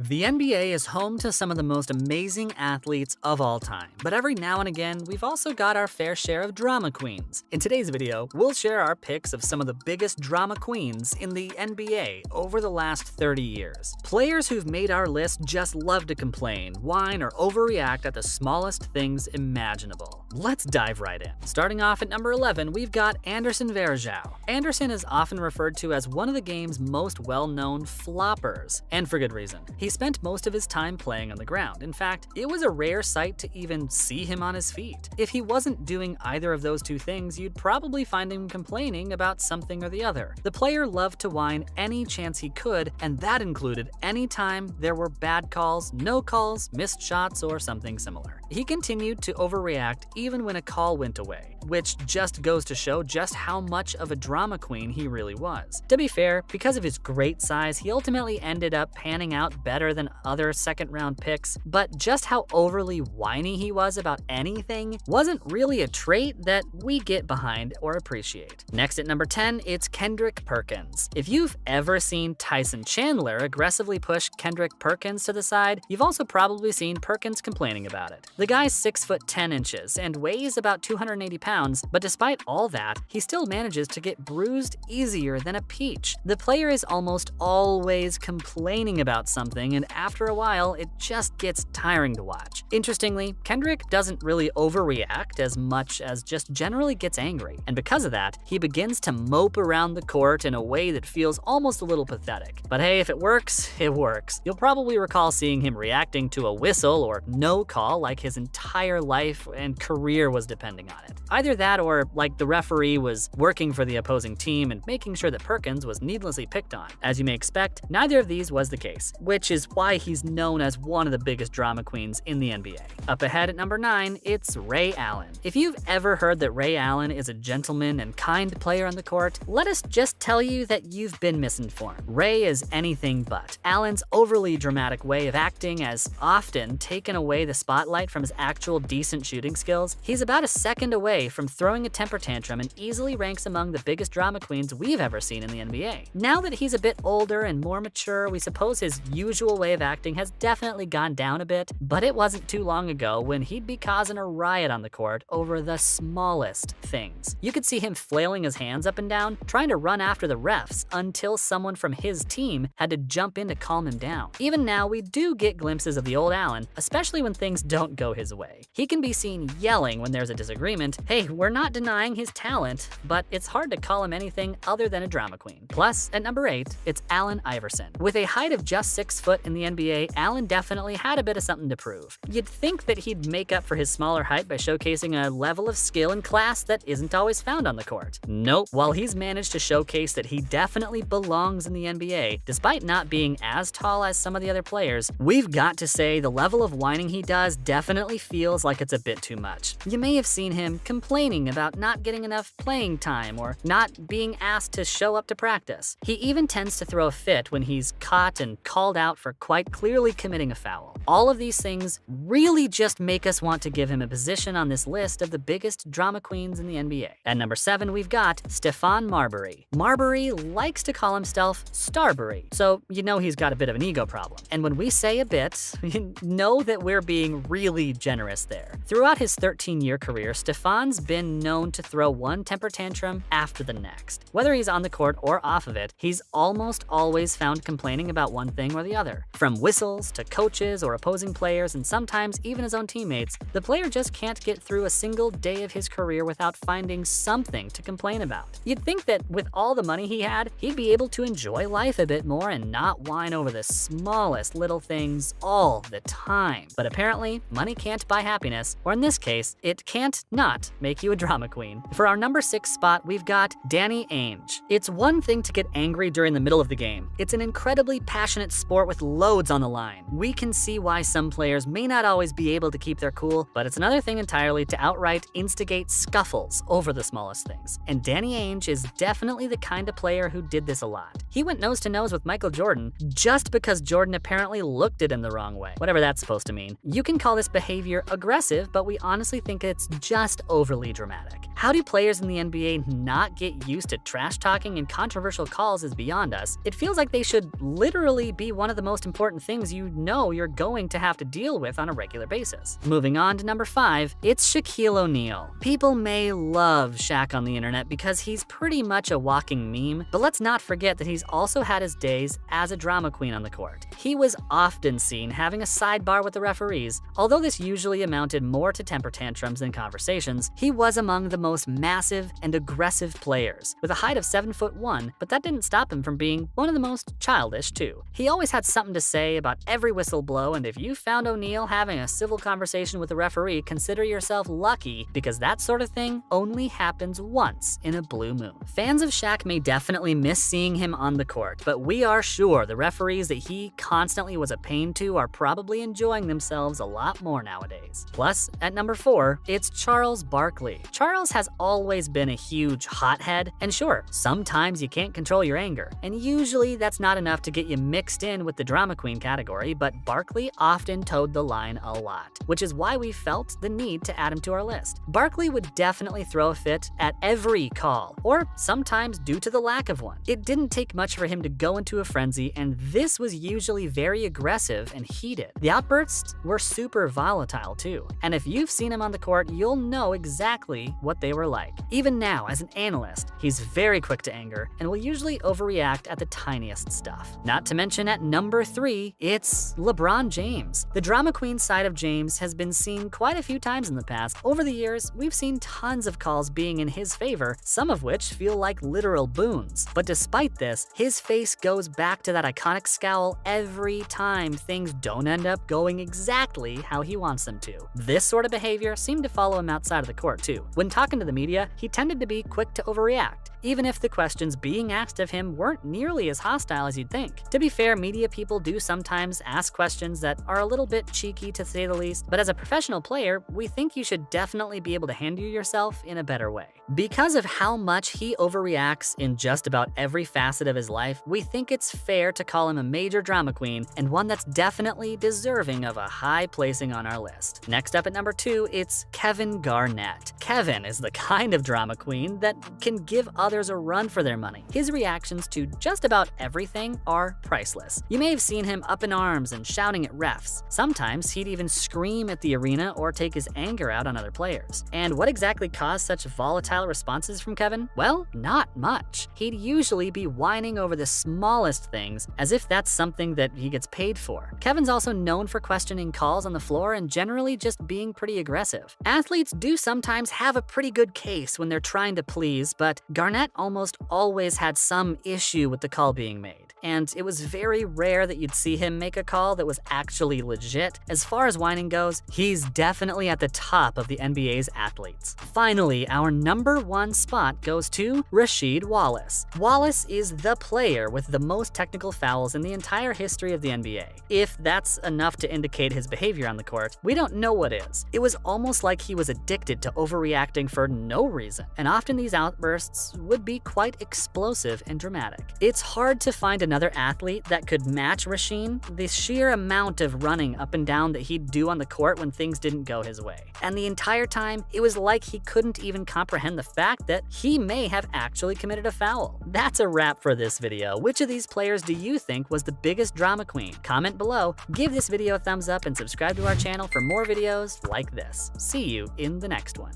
The NBA is home to some of the most amazing athletes of all time, but every now and again, we've also got our fair share of drama queens. In today's video, we'll share our picks of some of the biggest drama queens in the NBA over the last 30 years. Players who've made our list just love to complain, whine, or overreact at the smallest things imaginable. Let's dive right in. Starting off at number 11, we've got Anderson Varejao. Anderson is often referred to as one of the game's most well-known floppers, and for good reason. He spent most of his time playing on the ground. In fact, it was a rare sight to even see him on his feet. If he wasn't doing either of those two things, you'd probably find him complaining about something or the other. The player loved to whine any chance he could, and that included any time there were bad calls, no calls, missed shots, or something similar. He continued to overreact even when a call went away, which just goes to show just how much of a drama queen he really was. To be fair, because of his great size, he ultimately ended up panning out better than other second-round picks, but just how overly whiny he was about anything wasn't really a trait that we get behind or appreciate. Next at number 10, it's Kendrick Perkins. If you've ever seen Tyson Chandler aggressively push Kendrick Perkins to the side, you've also probably seen Perkins complaining about it. The guy's 6'10" and weighs about 280 pounds, but despite all that, he still manages to get bruised easier than a peach. The player is almost always complaining about something, and after a while, it just gets tiring to watch. Interestingly, Kendrick doesn't really overreact as much as just generally gets angry, and because of that, he begins to mope around the court in a way that feels almost a little pathetic. But hey, if it works, it works. You'll probably recall seeing him reacting to a whistle or no call like his entire life and career was depending on it. Either that or like the referee was working for the opposing team and making sure that Perkins was needlessly picked on. As you may expect, neither of these was the case, which is why he's known as one of the biggest drama queens in the NBA. Up ahead at number 9, it's Ray Allen. If you've ever heard that Ray Allen is a gentleman and kind player on the court, let us just tell you that you've been misinformed. Ray is anything but. Allen's overly dramatic way of acting has often taken away the spotlight from his actual decent shooting skills. He's about a second away from throwing a temper tantrum and easily ranks among the biggest drama queens we've ever seen in the NBA. Now that he's a bit older and more mature, we suppose his usual way of acting has definitely gone down a bit, but it wasn't too long ago when he'd be causing a riot on the court over the smallest things. You could see him flailing his hands up and down, trying to run after the refs until someone from his team had to jump in to calm him down. Even now, we do get glimpses of the old Allen, especially when things don't go his way. He can be seen yelling when there's a disagreement. Hey, we're not denying his talent, but it's hard to call him anything other than a drama queen. Plus, at number 8, it's Allen Iverson. With a height of just 6 foot in the NBA, Allen definitely had a bit of something to prove. You'd think that he'd make up for his smaller height by showcasing a level of skill and class that isn't always found on the court. Nope. While he's managed to showcase that he definitely belongs in the NBA, despite not being as tall as some of the other players, we've got to say the level of whining he does definitely feels like it's a bit too much. You may have seen him complaining about not getting enough playing time or not being asked to show up to practice. He even tends to throw a fit when he's caught and called out for quite clearly committing a foul. All of these things really just make us want to give him a position on this list of the biggest drama queens in the NBA. At number 7, we've got Stephon Marbury. Marbury likes to call himself Starbury, so you know he's got a bit of an ego problem. And when we say a bit, you know that we're being really generous there. Throughout his 13-year career, Stephon's been known to throw one temper tantrum after the next. Whether he's on the court or off of it, he's almost always found complaining about one thing or the other. From whistles to coaches or opposing players, and sometimes even his own teammates, the player just can't get through a single day of his career without finding something to complain about. You'd think that with all the money he had, he'd be able to enjoy life a bit more and not whine over the smallest little things all the time. But apparently, money can't buy happiness, or in this case, it can't not make you a drama queen. For our number 6 spot, we've got Danny Ainge. It's one thing to get angry during the middle of the game. It's an incredibly passionate sport with loads on the line. We can see why some players may not always be able to keep their cool, but it's another thing entirely to outright instigate scuffles over the smallest things. And Danny Ainge is definitely the kind of player who did this a lot. He went nose to nose with Michael Jordan just because Jordan apparently looked at him the wrong way, whatever that's supposed to mean. You can call this behavior aggressive, but we honestly think it's just overly dramatic. How do players in the NBA not get used to trash talking and controversial calls is beyond us. It feels like they should literally be one of the most important things you know you're going to have to deal with on a regular basis. Moving on to number 5, it's Shaquille O'Neal. People may love Shaq on the internet because he's pretty much a walking meme, but let's not forget that he's also had his days as a drama queen on the court. He was often seen having a sidebar with the referees. Although this usually amounted more to temper tantrums than conversations, he was among the most massive and aggressive players, with a height of 7'1", but that didn't stop him from being one of the most childish too. He always had something to say about every whistle blow, and if you found O'Neal having a civil conversation with a referee, consider yourself lucky, because that sort of thing only happens once in a blue moon. Fans of Shaq may definitely miss seeing him on the court, but we are sure the referees that he constantly was a pain to are probably enjoying themselves a lot more nowadays. Plus, at number 4, it's Charles Barkley. Charles has always been a huge hothead, and sure, sometimes you can't control your anger, and usually that's not enough to get you mixed in with the drama queen category, but Barkley often towed the line a lot, which is why we felt the need to add him to our list. Barkley would definitely throw a fit at every call, or sometimes due to the lack of one. It didn't take much for him to go into a frenzy, and this was usually very aggressive and heated. The outbursts were super volatile too, and if you've seen him on the court, you'll know exactly what they were like. Even now, as an analyst, he's very quick to anger and will usually overreact at the tiniest stuff. Not to mention at number 3, it's LeBron James. The drama queen side of James has been seen quite a few times in the past. Over the years, we've seen tons of calls being in his favor, some of which feel like literal boons. But despite this, his face goes back to that iconic scowl every time things don't end up going exactly how he wants them to. This sort of behavior seemed to follow him outside of the court too. When talking to the media, he tended to be quick to overreact, even if the questions being asked of him weren't nearly as hostile as you'd think. To be fair, media people do sometimes ask questions that are a little bit cheeky to say the least, but as a professional player, we think you should definitely be able to handle yourself in a better way. Because of how much he overreacts in just about every facet of his life, we think it's fair to call him a major drama queen and one that's definitely deserving of a high placing on our list. Next up at number 2, it's Kevin Garnett. Kevin is the kind of drama queen that can give others a run for their money. His reactions to just about everything are priceless. You may have seen him up in arms and shouting at refs. Sometimes he'd even scream at the arena or take his anger out on other players. And what exactly caused such volatile responses from Kevin? Well, not much. He'd usually be whining over the smallest things as if that's something that he gets paid for. Kevin's also known for questioning calls on the floor and generally just being pretty aggressive. Athletes do sometimes have a pretty good case when they're trying to please, but Garnett almost always had some issue with the call being made. And it was very rare that you'd see him make a call that was actually legit. As far as whining goes, he's definitely at the top of the NBA's athletes. Finally, our number 1 spot goes to Rasheed Wallace. Wallace is the player with the most technical fouls in the entire history of the NBA. If that's enough to indicate his behavior on the court, we don't know what is. It was almost like he was addicted to overreacting for no reason, and often these outbursts would be quite explosive and dramatic. It's hard to find another athlete that could match Rasheed. The sheer amount of running up and down that he'd do on the court when things didn't go his way. And the entire time, it was like he couldn't even comprehend the fact that he may have actually committed a foul. That's a wrap for this video. Which of these players do you think was the biggest drama queen? Comment below, give this video a thumbs up, and subscribe to our channel for more videos like this. See you in the next one.